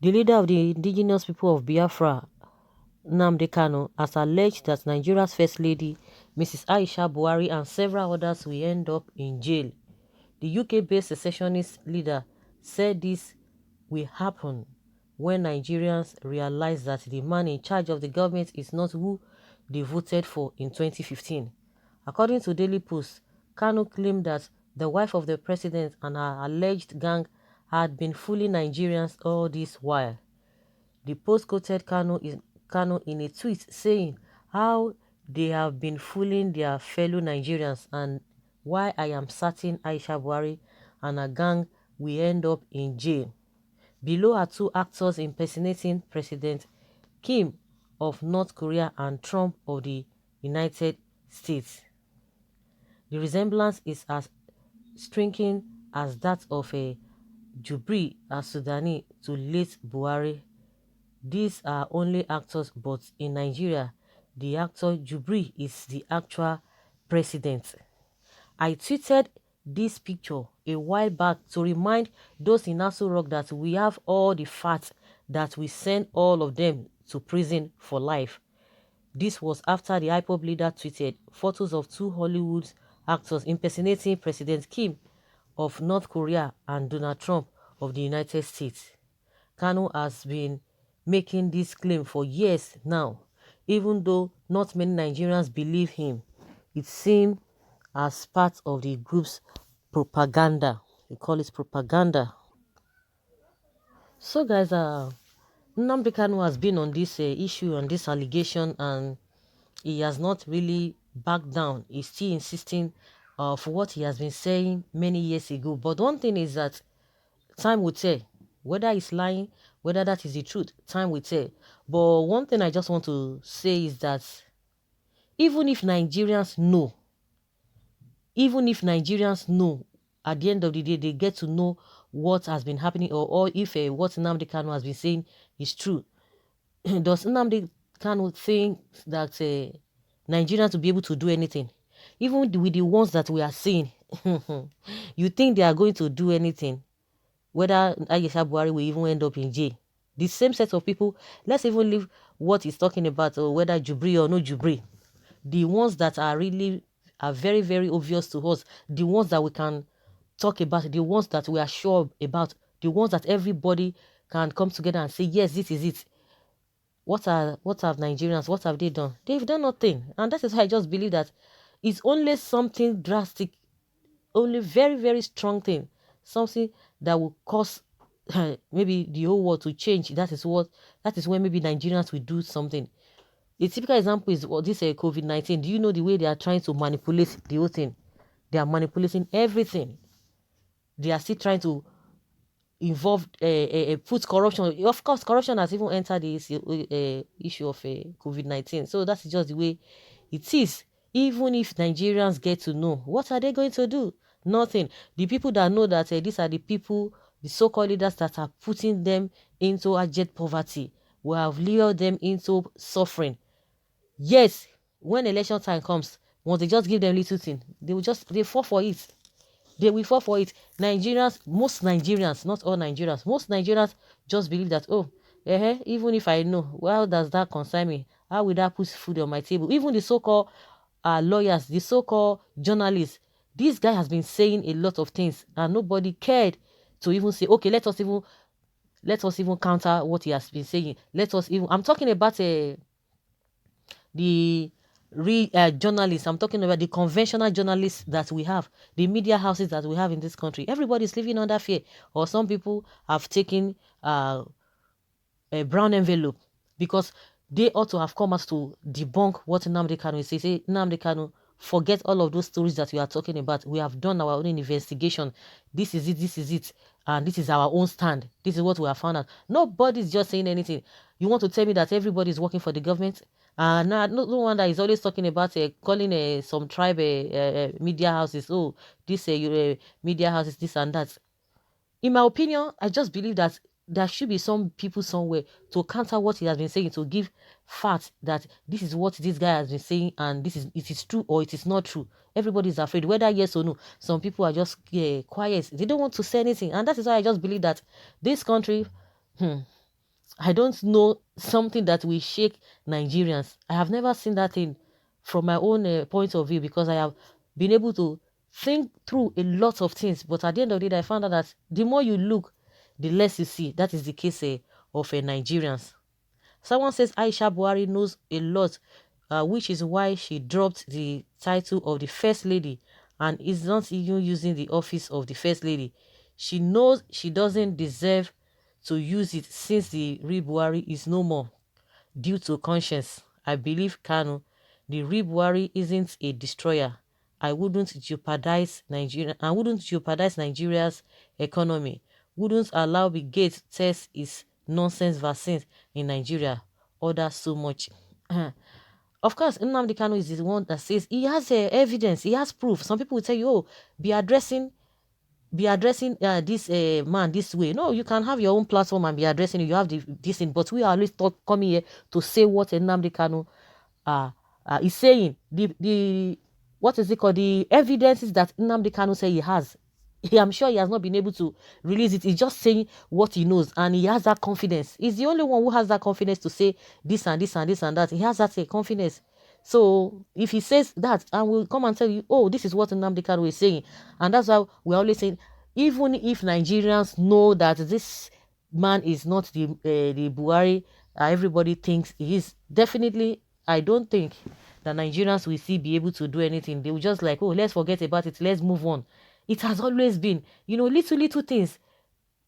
The leader of the indigenous people of Biafra, Nnamdi Kanu, has alleged that Nigeria's First Lady, Mrs. Aisha Buhari, and several others will end up in jail. The UK-based secessionist leader said this will happen when Nigerians realize that the man in charge of the government is not who they voted for in 2015. According to Daily Post, Kanu claimed that the wife of the president and her alleged gang had been fooling Nigerians all this while. The Post quoted Kanu in a tweet saying how they have been fooling their fellow Nigerians and why I am certain Aisha Buhari and her gang will end up in jail. Below are two actors impersonating President Kim of North Korea and Trump of the United States. The resemblance is as striking as that of a Jubri, a Sudani, to late Buhari. These are only actors, but in Nigeria, the actor Jubri is the actual president. I tweeted this picture a while back to remind those in Aso Rock that we have all the facts that we send all of them to prison for life. This was after the IPOB leader tweeted photos of two Hollywood actors impersonating President Kim of North Korea and Donald Trump of the United States. Kanu has been making this claim for years now, even though not many Nigerians believe him. It seems as part of the group's propaganda. We call it propaganda. So guys, Nnamdi Kanu has been on this issue, on this allegation, and he has not really backed down. He's still insisting for what he has been saying many years ago. But one thing is that time will tell whether he's lying, whether that is the truth. Time will tell. But one thing I just want to say is that even if Nigerians know, at the end of the day, they get to know what has been happening, or if what Nnamdi Kanu has been saying is true. Does Nnamdi Kanu think that Nigerians will be able to do anything? Even with the ones that we are seeing, you think they are going to do anything? Whether Aisha Buhari will even end up in jail. The same set of people, let's even leave what he's talking about, or whether Jubri or no Jubri. The ones that are really are very, very obvious to us, the ones that we can talk about, the ones that we are sure about, the ones that everybody can come together and say, yes, this is it. What have Nigerians, what have they done? They've done nothing. And that is why I just believe that it's only something drastic, only very, very strong thing, something that will cause maybe the whole world to change. That is when maybe Nigerians will do something. A typical example is this COVID-19. Do you know the way they are trying to manipulate the whole thing? They are manipulating everything. They are still trying to involve put corruption. Of course, corruption has even entered the issue of COVID-19. So that's just the way it is. Even if Nigerians get to know, what are they going to do? Nothing. The people that know that these are the people, the so-called leaders that are putting them into abject poverty, will have lured them into suffering. Yes, when election time comes, once they just give them little thing, they fall for it. They will fall for it. Most Nigerians, not all Nigerians, most Nigerians just believe that, even if I know, well, does that concern me? How will that put food on my table? Even the so-called lawyers, the so-called journalists, this guy has been saying a lot of things and nobody cared to even say, okay, let us even counter what he has been saying. I'm talking about the journalists. I'm talking about the conventional journalists that we have, the media houses that we have in this country. Everybody's living under fear, or some people have taken a brown envelope because they ought to have come out to debunk what Nnamdi Kanu is saying. Say, Nnamdi Kanu, forget all of those stories that we are talking about. We have done our own investigation. This is it, and this is our own stand. This is what we have found out. Nobody's just saying anything. You want to tell me that everybody is working for the government? No wonder he's always talking about calling some tribe media houses. Oh, this media houses, this and that. In my opinion, I just believe that there should be some people somewhere to counter what he has been saying, to give facts that this is what this guy has been saying and it is true or it is not true. Everybody is afraid, whether yes or no. Some people are just quiet. They don't want to say anything. And that is why I just believe that this country, I don't know something that will shake Nigerians. I have never seen that thing from my own point of view, because I have been able to think through a lot of things. But at the end of the day, I found out that the more you look, the less you see. That is the case of Nigerians. Someone says Aisha Buhari knows a lot, which is why she dropped the title of the First Lady and is not even using the office of the First Lady. She knows she doesn't deserve to use it since the real Buhari is no more due to conscience. I believe Kanu, the real Buhari isn't a destroyer. I wouldn't jeopardize Nigeria's economy. Wouldn't allow the Gates test his nonsense vaccines in Nigeria. Order so much. Of course, Nnamdi Kanu is the one that says he has evidence, he has proof. Some people will tell you, oh, be addressing this man this way. No, you can have your own platform and be addressing it. You have this thing, but we are always coming here to say what Nnamdi Kanu is saying. The what is it called? The evidences that Nnamdi Kanu say he has. I'm sure he has not been able to release it. He's just saying what he knows, and he has that confidence. He's the only one who has that confidence to say this and this and this and that. He has that confidence. So if he says that, and we'll come and tell you, oh, this is what Nnamdi Kanu is saying, and that's why we're always saying, even if Nigerians know that this man is not the Buhari, everybody thinks he is. Definitely, I don't think that Nigerians will still be able to do anything. They will just like, oh, let's forget about it. Let's move on. It has always been, little things.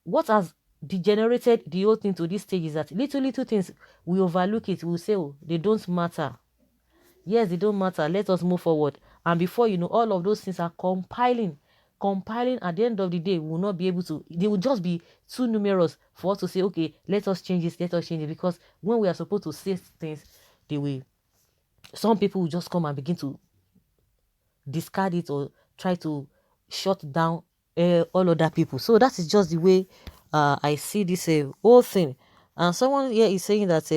What has degenerated the whole thing to this stage is that little things, we overlook it. We'll say, oh, they don't matter. Yes, they don't matter. Let us move forward. And before you know, all of those things are compiling. Compiling at the end of the day, we will not be able to, they will just be too numerous for us to say, okay, let us change this, let us change it. Because when we are supposed to say things, they will, some people will just come and begin to discard it or try to shut down all other people. So that is just the way I see this whole thing. And someone here is saying that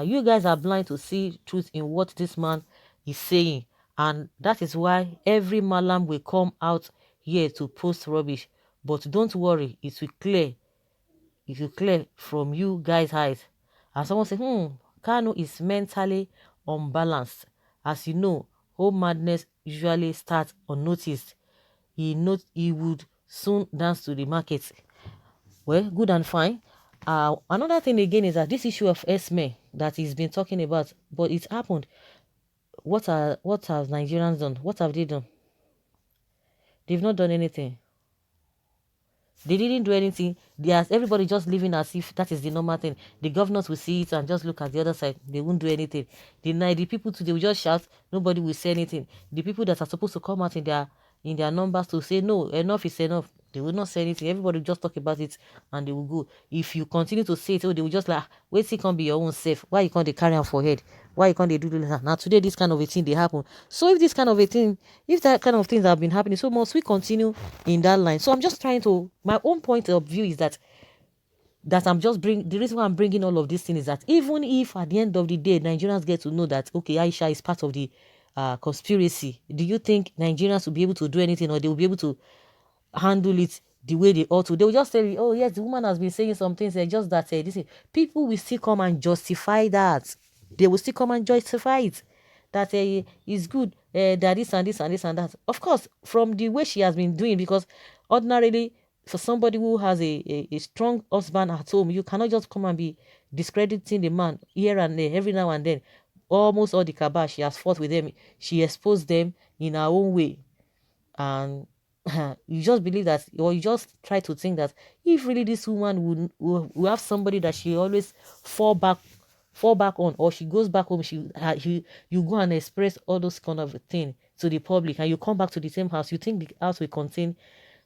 you guys are blind to see truth in what this man is saying, and that is why every malam will come out here to post rubbish. But don't worry, it will clear from you guys' eyes. And someone say, Kanu is mentally unbalanced. As you know, home madness usually starts unnoticed. He would soon dance to the market. Well, good and fine. Another thing again is that this issue of Esme that he's been talking about, but it happened. What have Nigerians done? What have they done? They've not done anything. They didn't do anything. Everybody just living as if that is the normal thing. The governors will see it and just look at the other side. They won't do anything. The people too, they will just shout. Nobody will say anything. The people that are supposed to come out in their numbers to say no, enough is enough, they will not say anything. Everybody will just talk about it and they will go. If you continue to say it, they will just like, wait till can't be your own self. Why you can't they carry on for head? Why you can't they do this? Now today this kind of a thing they happen. So if that kind of things have been happening, so must we continue in that line? So I'm just trying to, my own point of view is that I'm just the reason why I'm bringing all of this thing is that even if at the end of the day Nigerians get to know that okay, Aisha is part of the conspiracy, do you think Nigerians will be able to do anything, or they will be able to handle it the way they ought to? They will just tell you, oh yes, the woman has been saying some things, just that people will still come and justify that. They will still come and justify it, that it's good, that this and this and this and that. Of course, from the way she has been doing, because ordinarily for somebody who has a strong husband at home, you cannot just come and be discrediting the man here and there every now and then. Almost all the kabash, she has fought with them. She exposed them in her own way. And you just believe that, or you just try to think that if really this woman will have somebody that she always fall back on, or she goes back home, you go and express all those kind of thing to the public, and you come back to the same house, you think the house will contain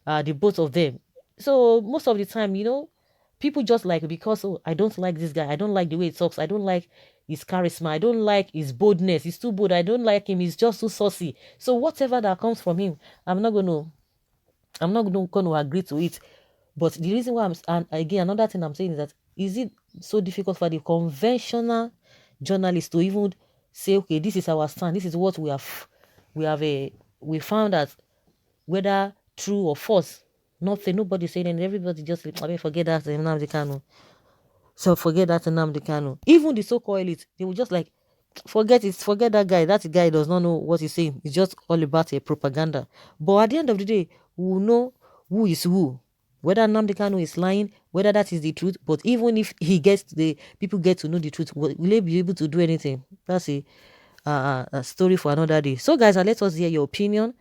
the both of them. So most of the time, people just like, because oh, I don't like this guy, I don't like the way he talks, I don't like his charisma, I don't like his boldness, he's too bold, I don't like him, he's just too saucy. So whatever that comes from him, I'm not going to agree to it. But the reason why and again, another thing I'm saying is that, is it so difficult for the conventional journalists to even say, okay, this is our stand, this is what we found out, whether true or false, Nothing. Nobody saying anything. Everybody just like, I mean, forget that Nnamdi Kanu. So forget that Nnamdi Kanu. Even the so-called elite, they will just like forget it. Forget that guy. That guy does not know what he's saying. It's just all about a propaganda. But at the end of the day, we will know who is who. Whether Nnamdi Kanu is lying, whether that is the truth. But even if he gets the people get to know the truth, will they be able to do anything? That's a story for another day. So, guys, let us hear your opinion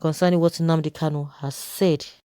concerning what Nnamdi Kanu has said.